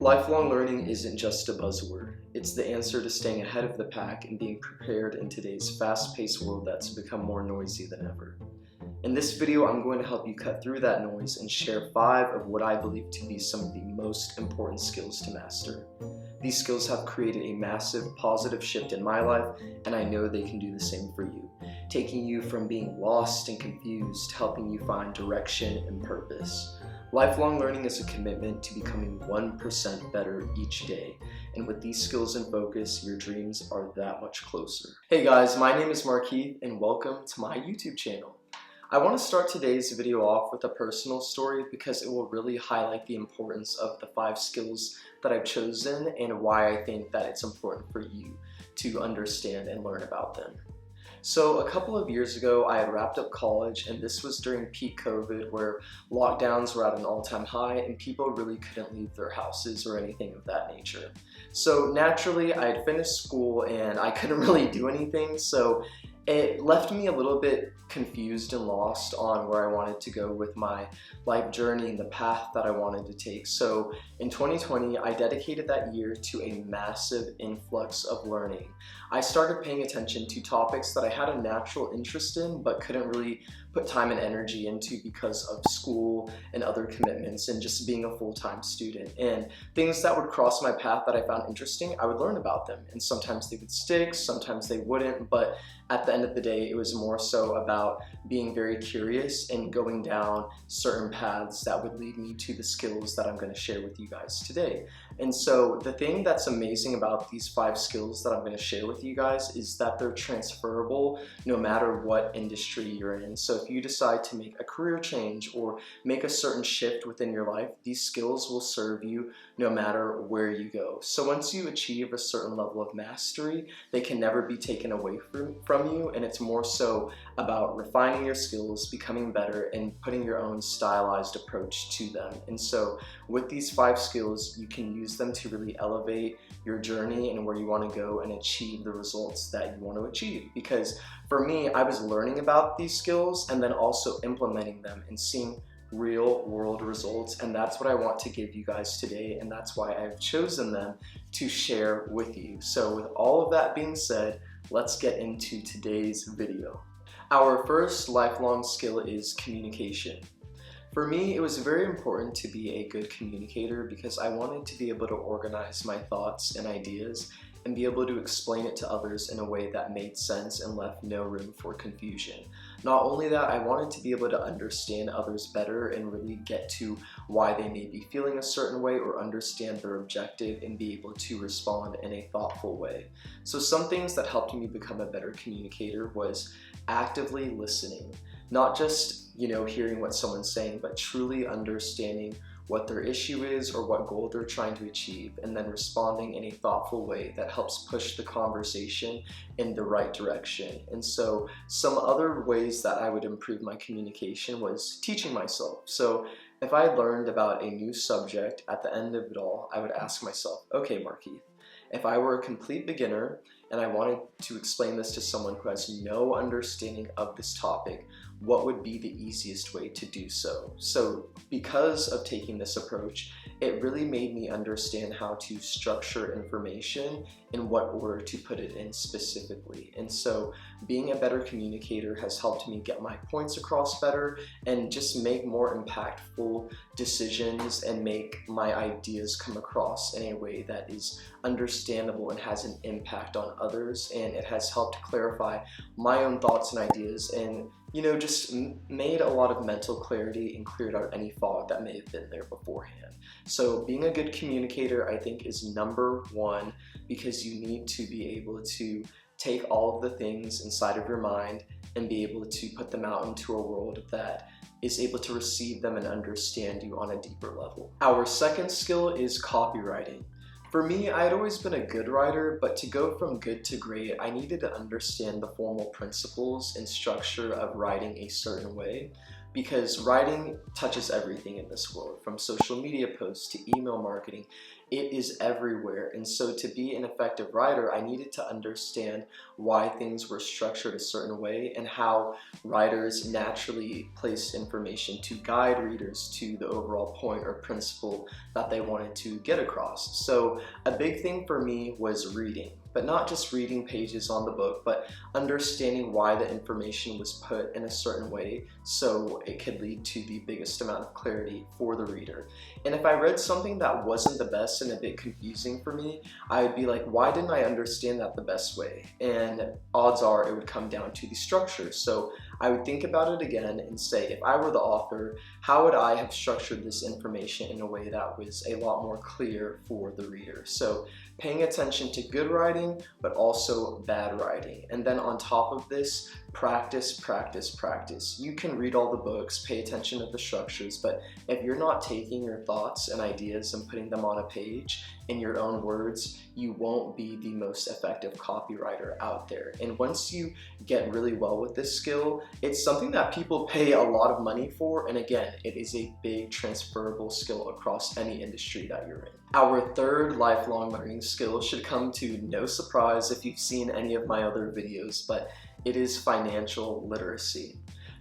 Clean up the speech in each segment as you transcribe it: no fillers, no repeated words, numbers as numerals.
Lifelong learning isn't just a buzzword. It's the answer to staying ahead of the pack and being prepared in today's fast-paced world that's become more noisy than ever. In this video, I'm going to help you cut through that noise and share 5 of what I believe to be some of the most important skills to master. These skills have created a massive positive shift in my life, and I know they can do the same for you, taking you from being lost and confused to helping you find direction and purpose. Lifelong learning is a commitment to becoming 1% better each day, and with these skills in focus, your dreams are that much closer. Hey guys, my name is Markeith, and welcome to my YouTube channel. I want to start today's video off with a personal story because it will really highlight the importance of the 5 skills that I've chosen and why I think that it's important for you to understand and learn about them. So a couple of years ago, I had wrapped up college, and this was during peak COVID where lockdowns were at an all-time high and people really couldn't leave their houses or anything of that nature. So naturally, I had finished school and I couldn't really do anything, so it left me a little bit confused and lost on where I wanted to go with my life journey and the path that I wanted to take. So in 2020, I dedicated that year to a massive influx of learning. I started paying attention to topics that I had a natural interest in but couldn't really put time and energy into because of school and other commitments and just being a full-time student. And things that would cross my path that I found interesting, I would learn about them. And sometimes they would stick, sometimes they wouldn't, but at the end of the day, it was more so about being very curious and going down certain paths that would lead me to the skills that I'm going to share with you guys today. And so the thing that's amazing about these 5 skills that I'm going to share with you guys is that they're transferable no matter what industry you're in. So if you decide to make a career change or make a certain shift within your life, these skills will serve you no matter where you go. So once you achieve a certain level of mastery, they can never be taken away from you, and it's more so about refining your skills, becoming better, and putting your own stylized approach to them. And so with these 5 skills, you can use them to really elevate your journey and where you want to go and achieve the results that you want to achieve. Because for me, I was learning about these skills and then also implementing them and seeing real world results, and that's what I want to give you guys today, and that's why I've chosen them to share with you. So with all of that being said, let's get into today's video. Our first lifelong skill is communication. For me, it was very important to be a good communicator because I wanted to be able to organize my thoughts and ideas and be able to explain it to others in a way that made sense and left no room for confusion. Not only that, I wanted to be able to understand others better and really get to why they may be feeling a certain way or understand their objective and be able to respond in a thoughtful way. So some things that helped me become a better communicator was actively listening. Not just, hearing what someone's saying, but truly understanding what their issue is or what goal they're trying to achieve, and then responding in a thoughtful way that helps push the conversation in the right direction. And so some other ways that I would improve my communication was teaching myself. So if I learned about a new subject, at the end of it all, I would ask myself, okay, Markeith, if I were a complete beginner and I wanted to explain this to someone who has no understanding of this topic, what would be the easiest way to do so? So because of taking this approach, it really made me understand how to structure information and what order to put it in specifically. And so being a better communicator has helped me get my points across better and just make more impactful decisions and make my ideas come across in a way that is understandable and has an impact on others. And it has helped clarify my own thoughts and ideas and just made a lot of mental clarity and cleared out any fog that may have been there beforehand. So being a good communicator, I think, is number 1 because you need to be able to take all of the things inside of your mind and be able to put them out into a world that is able to receive them and understand you on a deeper level. Our second skill is copywriting. For me, I had always been a good writer, but to go from good to great, I needed to understand the formal principles and structure of writing a certain way. because writing touches everything in this world, from social media posts to email marketing. It is everywhere. And so to be an effective writer, I needed to understand why things were structured a certain way and how writers naturally placed information to guide readers to the overall point or principle that they wanted to get across. So a big thing for me was reading, but not just reading pages on the book, but understanding why the information was put in a certain way so it could lead to the biggest amount of clarity for the reader. And if I read something that wasn't the best and a bit confusing for me, I would be like, why didn't I understand that the best way? And odds are it would come down to the structure. So I would think about it again and say, if I were the author, how would I have structured this information in a way that was a lot more clear for the reader? So paying attention to good writing, but also bad writing. And then on top of this, practice, practice, practice. You can read all the books, pay attention to the structures, but if you're not taking your thoughts and ideas and putting them on a page in your own words, you won't be the most effective copywriter out there. And once you get really well with this skill, it's something that people pay a lot of money for. And again, it is a big transferable skill across any industry that you're in. Our third lifelong learning skill should come to no surprise if you've seen any of my other videos, but it is financial literacy.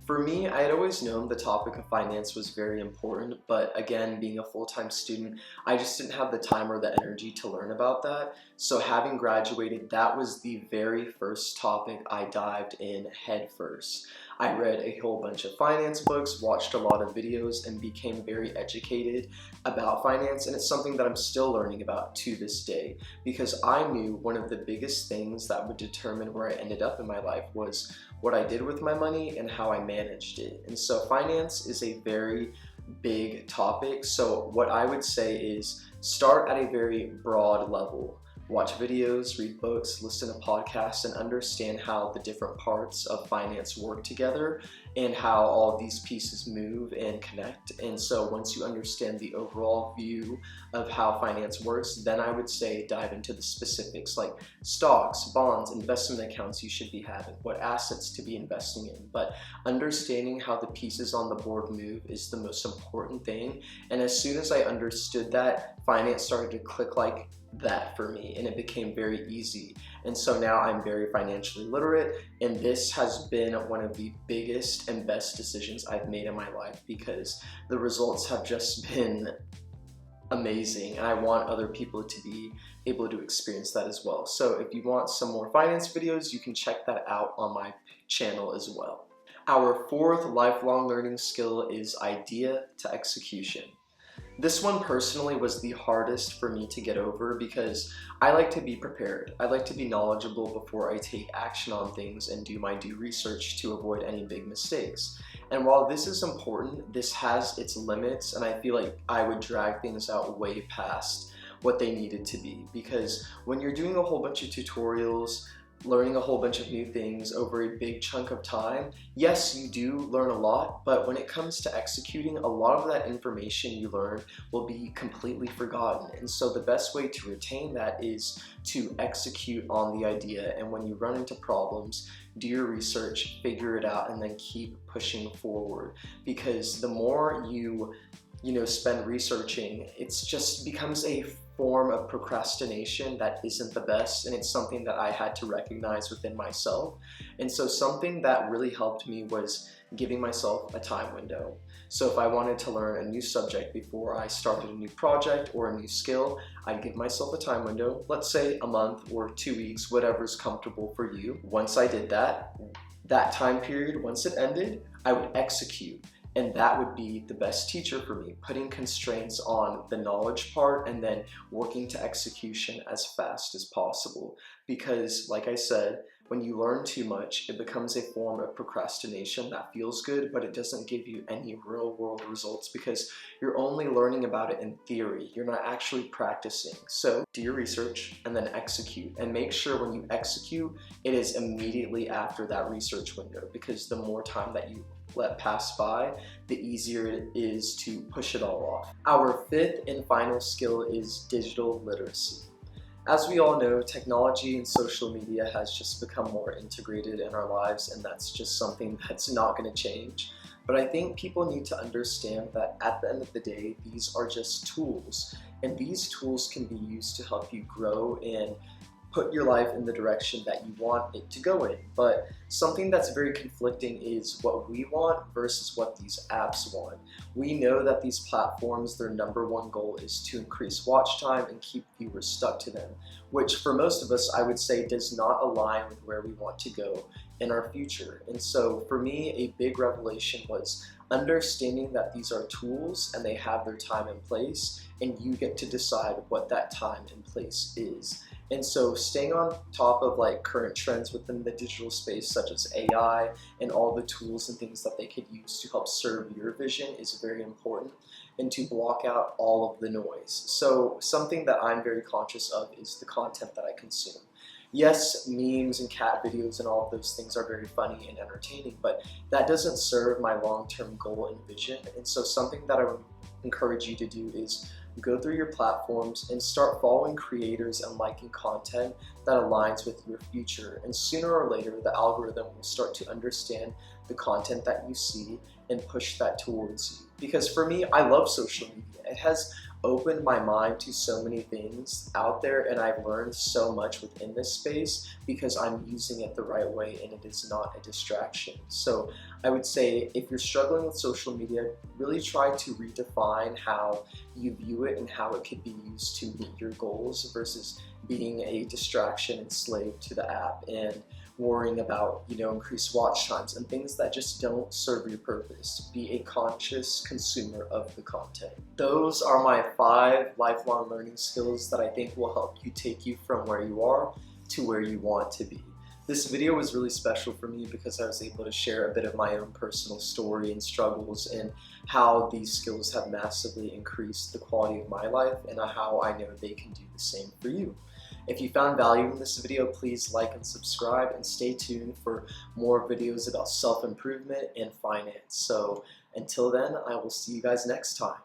For me, I had always known the topic of finance was very important, but again, being a full-time student, I just didn't have the time or the energy to learn about that. So having graduated, that was the very first topic I dived in head first. I read a whole bunch of finance books, watched a lot of videos, and became very educated about finance, and it's something that I'm still learning about to this day, because I knew one of the biggest things that would determine where I ended up in my life was what I did with my money and how I managed it. And so finance is a very big topic. So what I would say is start at a very broad level. Watch videos, read books, listen to podcasts, and understand how the different parts of finance work together and how all of these pieces move and connect. And so once you understand the overall view of how finance works, then I would say dive into the specifics like stocks, bonds, investment accounts you should be having, what assets to be investing in. But understanding how the pieces on the board move is the most important thing. And as soon as I understood that, finance started to click like that for me, and it became very easy. And so now I'm very financially literate, and this has been one of the biggest and best decisions I've made in my life because the results have just been amazing, and I want other people to be able to experience that as well. So if you want some more finance videos, you can check that out on my channel as well. Our fourth lifelong learning skill is idea to execution. This one personally was the hardest for me to get over because I like to be prepared. I like to be knowledgeable before I take action on things and do my due research to avoid any big mistakes. And while this is important, this has its limits, and I feel like I would drag things out way past what they needed to be, because when you're doing a whole bunch of tutorials, learning a whole bunch of new things over a big chunk of time, yes, you do learn a lot, but when it comes to executing, a lot of that information you learn will be completely forgotten. And so the best way to retain that is to execute on the idea, and when you run into problems, do your research, figure it out, and then keep pushing forward. Because the more you spend researching, it's just becomes a form of procrastination that isn't the best, and it's something that I had to recognize within myself. And so something that really helped me was giving myself a time window. So if I wanted to learn a new subject before I started a new project or a new skill, I'd give myself a time window, let's say a month or 2 weeks, whatever's comfortable for you. Once I did that time period, once it ended, I would execute. And that would be the best teacher for me, putting constraints on the knowledge part and then working to execution as fast as possible. Because like I said, when you learn too much, it becomes a form of procrastination that feels good, but it doesn't give you any real world results because you're only learning about it in theory. You're not actually practicing. So do your research and then execute, and make sure when you execute, it is immediately after that research window, because the more time that you let pass by, the easier it is to push it all off. Our fifth and final skill is digital literacy. As we all know, technology and social media has just become more integrated in our lives, and that's just something that's not going to change. But I think people need to understand that at the end of the day, these are just tools, and these tools can be used to help you grow and put your life in the direction that you want it to go in. But something that's very conflicting is what we want versus what these apps want. We know that these platforms, their number one goal is to increase watch time and keep viewers stuck to them, which for most of us, I would say, does not align with where we want to go in our future. And so for me, a big revelation was understanding that these are tools and they have their time and place, and you get to decide what that time and place is. And so staying on top of like current trends within the digital space, such as AI and all the tools and things that they could use to help serve your vision, is very important, and to block out all of the noise. So something that I'm very conscious of is the content that I consume. Yes, memes and cat videos and all of those things are very funny and entertaining, but that doesn't serve my long-term goal and vision. And so something that I would encourage you to do is go through your platforms and start following creators and liking content that aligns with your future. And sooner or later, the algorithm will start to understand the content that you see and push that towards you. Because for me, I love social media. It has opened my mind to so many things out there, and I've learned so much within this space because I'm using it the right way and it is not a distraction. So I would say if you're struggling with social media, really try to redefine how you view it and how it could be used to meet your goals versus being a distraction and slave to the app and worrying about, increased watch times and things that just don't serve your purpose. Be a conscious consumer of the content. Those are my 5 lifelong learning skills that I think will help you take you from where you are to where you want to be. This video was really special for me because I was able to share a bit of my own personal story and struggles and how these skills have massively increased the quality of my life and how I know they can do the same for you. If you found value in this video, please like and subscribe, and stay tuned for more videos about self-improvement and finance. So until then, I will see you guys next time.